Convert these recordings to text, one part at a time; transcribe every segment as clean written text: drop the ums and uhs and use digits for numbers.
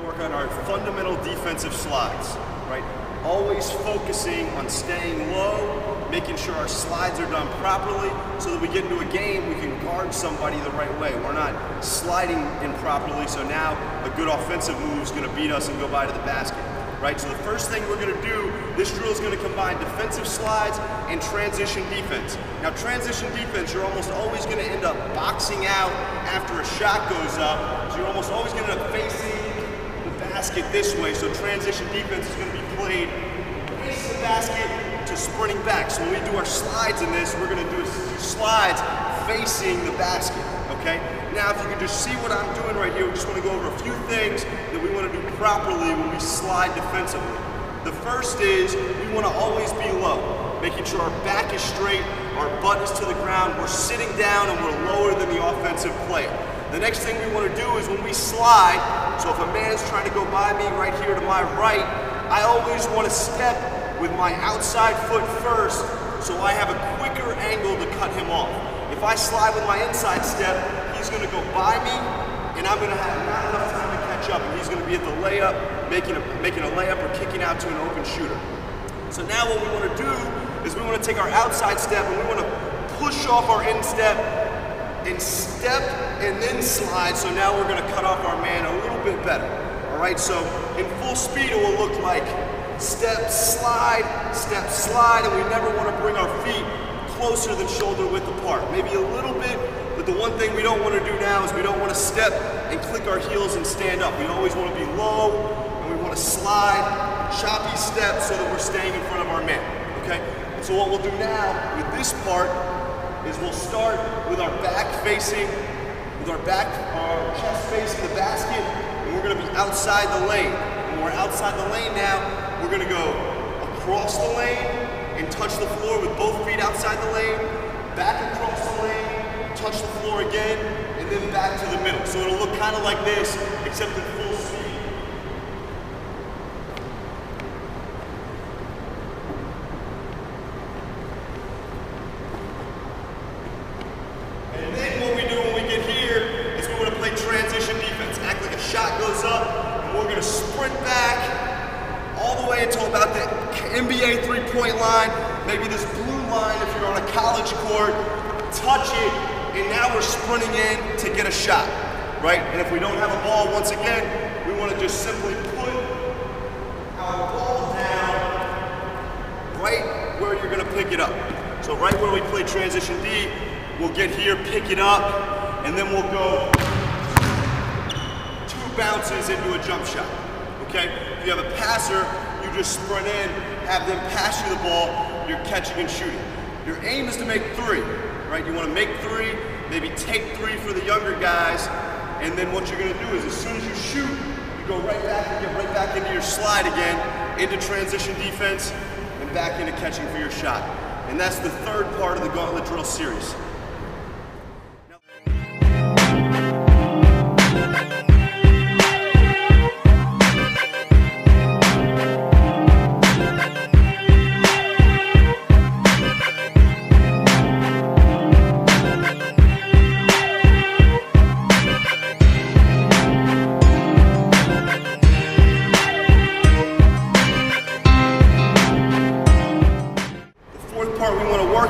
work on our fundamental defensive slides, right? Always focusing on staying low, making sure our slides are done properly so that we get into a game, we can guard somebody the right way. We're not sliding improperly, so now a good offensive move is gonna beat us and go by to the basket, right? So the first thing we're gonna do, this drill is gonna combine defensive slides and transition defense. Now transition defense, you're almost always gonna end up boxing out after a shot goes up, so you're almost always gonna end up facing the basket this way, so transition defense is gonna be played face the basket to sprinting back. So when we do our slides in this, we're gonna do slides facing the basket, okay? Now if you can just see what I'm doing right here, we just wanna go over a few things that we wanna do properly when we slide defensively. The first is, we wanna always be low, making sure our back is straight, our butt is to the ground, we're sitting down and we're lower than the offensive player. The next thing we want to do is when we slide, so if a man's trying to go by me right here to my right, I always want to step with my outside foot first so I have a quicker angle to cut him off. If I slide with my inside step, he's going to go by me and I'm going to have not enough time to catch up and he's going to be at the layup, making a layup or kicking out to an open shooter. So now what we want to do is we want to take our outside step and we want to push off our instep and step and then slide, so now we're going to cut off our man a little bit better. All right, so in full speed it will look like step, slide, and we never want to bring our feet closer than shoulder width apart. Maybe a little bit, but the one thing we don't want to do now is we don't want to step and click our heels and stand up. We always want to be low, and we want to slide, choppy step so that we're staying in front of our man, okay? And so what we'll do now with this part is we'll start with our back facing, our chest facing the basket, and we're gonna be outside the lane. When we're outside the lane now, we're gonna go across the lane and touch the floor with both feet outside the lane, back across the lane, touch the floor again, and then back to the middle. So it'll look kind of like this, except in full speed. And then what we do when we get here is we're going to play transition defense. Act like a shot goes up, and we're going to sprint back all the way until about the NBA three-point line, maybe this blue line if you're on a college court, touch it, and now we're sprinting in to get a shot, right? And if we don't have a ball, once again, we want to just simply put our ball down right where you're going to pick it up. So right where we play transition D, we'll get here, pick it up, and then we'll go 2 bounces into a jump shot, okay? If you have a passer, you just sprint in, have them pass you the ball, you're catching and shooting. Your aim is to make 3, right? You want to make 3, maybe take 3 for the younger guys, and then what you're going to do is as soon as you shoot, you go right back and get right back into your slide again, into transition defense, and back into catching for your shot. And that's the third part of the Gauntlet Drill series.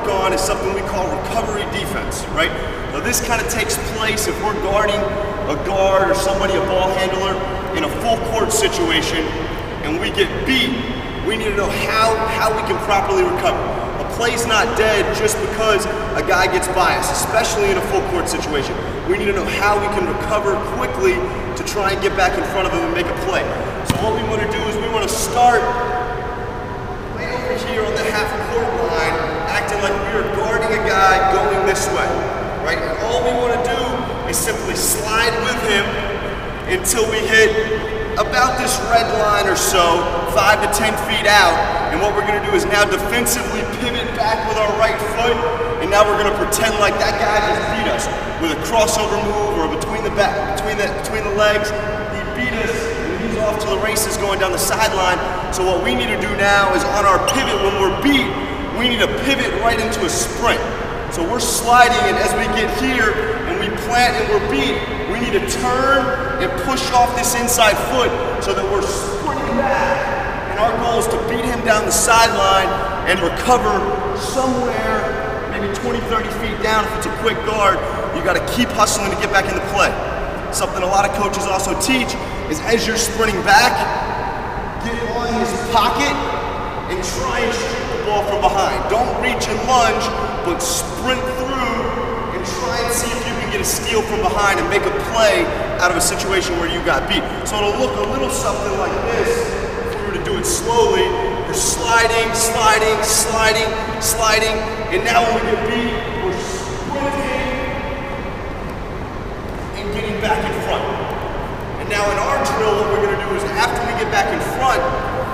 On is something we call recovery defense, right? Now this kind of takes place if we're guarding a guard or somebody, a ball handler, in a full court situation and we get beat, we need to know how we can properly recover. A play's not dead just because a guy gets by us, especially in a full court situation. We need to know how we can recover quickly to try and get back in front of him and make a play. So what we want to do is we want to start way over here on the half-court line, acting like we are guarding a guy going this way, right? And all we want to do is simply slide with him until we hit about this red line or so, 5 to 10 feet out. And what we're going to do is now defensively pivot back with our right foot, and now we're going to pretend like that guy just beat us with a crossover move or between the legs. He beat us, and he's off to the races going down the sideline. So what we need to do now is on our pivot when we're beat, we need to pivot right into a sprint. So we're sliding, and as we get here and we plant and we're beat, we need need to turn and push off this inside foot so that we're sprinting back. And our goal is to beat him down the sideline and recover somewhere, maybe 20, 30 feet down. If it's a quick guard, you gotta keep hustling to get back into play. Something a lot of coaches also teach is as you're sprinting back, get on his pocket and try and shoot the ball from behind. Don't reach and lunge, but sprint through and try and see if you can get a steal from behind and make a play out of a situation where you got beat. So it'll look a little something like this. If we were to do it slowly, we're sliding, sliding, sliding, sliding, and now when we get beat, we're sprinting and getting back in front. And now in our drill, what we're gonna do is after we get back in front,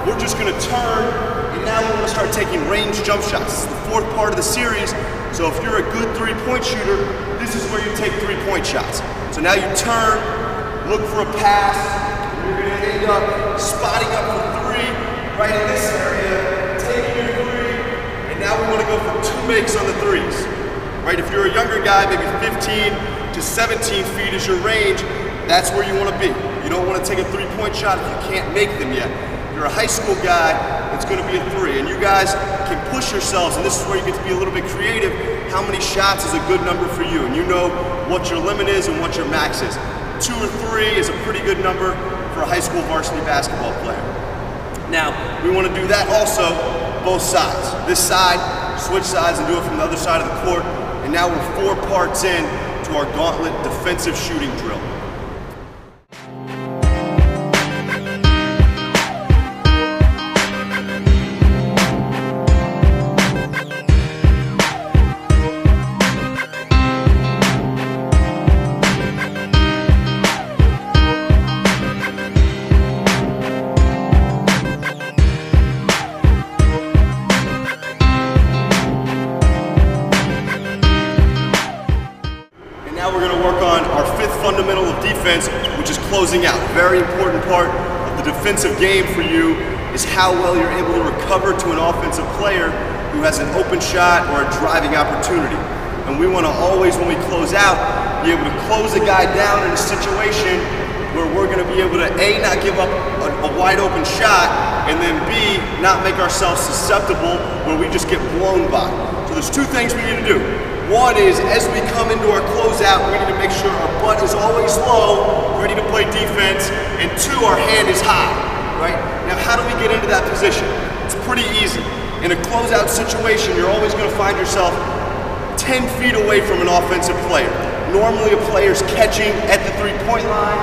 we're just gonna turn, and now we're gonna start taking range jump shots. This is the fourth part of the series, so if you're a good three-point shooter, this is where you take three-point shots. So now you turn, look for a pass, and you're gonna end up spotting up for three, right in this area, taking your three, and now we wanna go for two makes on the threes. Right, if you're a younger guy, maybe 15 to 17 feet is your range, that's where you wanna be. You don't wanna take a three-point shot if you can't make them yet. If you're a high school guy, it's gonna be a three. And you guys can push yourselves, and this is where you get to be a little bit creative. How many shots is a good number for you? And you know what your limit is and what your max is. 2 or 3 is a pretty good number for a high school varsity basketball player. Now, we wanna do that also both sides. This side, switch sides and do it from the other side of the court. And now we're 4 parts in to our Gauntlet defensive shooting drill. Now we're going to work on our 5th fundamental of defense, which is closing out. A very important part of the defensive game for you is how well you're able to recover to an offensive player who has an open shot or a driving opportunity. And we want to always, when we close out, be able to close a guy down in a situation where we're going to be able to A, not give up a wide open shot, and then B, not make ourselves susceptible where we just get blown by. So there's 2 things we need to do. One is, as we come into our closeout, we need to make sure our butt is always low, ready to play defense, and 2, our hand is high, right? Now, how do we get into that position? It's pretty easy. In a closeout situation, you're always gonna find yourself 10 feet away from an offensive player. Normally, a player's catching at the 3-point line,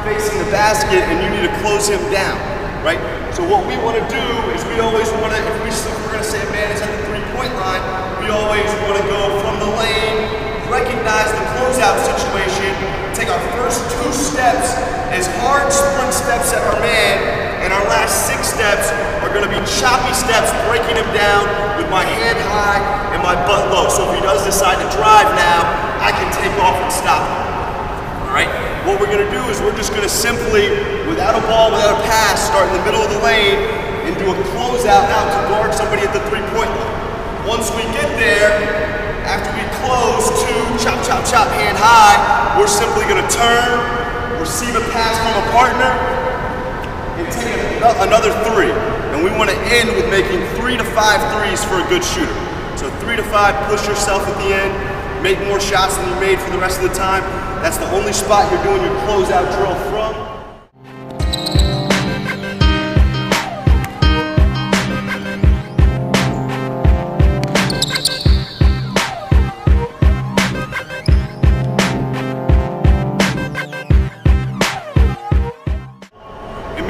facing the basket, and you need to close him down, right? So what we wanna do is we always wanna, if we're gonna say a man is at the 3-point line, we always want to go from the lane, recognize the closeout situation, take our first 2 steps as hard sprint steps at our man, and our last 6 steps are going to be choppy steps, breaking him down with my hand high and my butt low. So if he does decide to drive now, I can take off and stop him. All right? What we're going to do is we're just going to simply, without a ball, without a pass, start in the middle of the lane and do a closeout now to guard somebody at the 3-point line. Once we get there, after we close 2, chop, chop, chop, hand high, we're simply gonna turn, receive a pass from a partner, and take another 3. And we wanna end with making 3 to 5 threes for a good shooter. So 3 to 5, push yourself at the end, make more shots than you made for the rest of the time. That's the only spot you're doing your closeout drill from.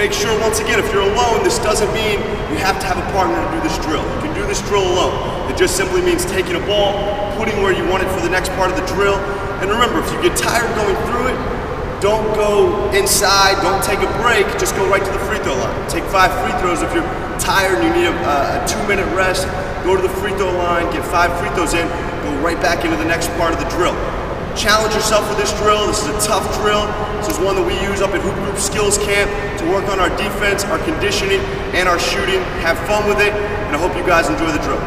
Make sure, once again, if you're alone, this doesn't mean you have to have a partner to do this drill. You can do this drill alone. It just simply means taking a ball, putting where you want it for the next part of the drill. And remember, if you get tired going through it, don't go inside, don't take a break, just go right to the free throw line. Take 5 free throws. If you're tired and you need a 2-minute rest, go to the free throw line, get 5 free throws in, go right back into the next part of the drill. Challenge yourself with this drill. This is a tough drill. This is one that we use up at Hoop Group Skills Camp to work on our defense, our conditioning, and our shooting. Have fun with it, and I hope you guys enjoy the drill.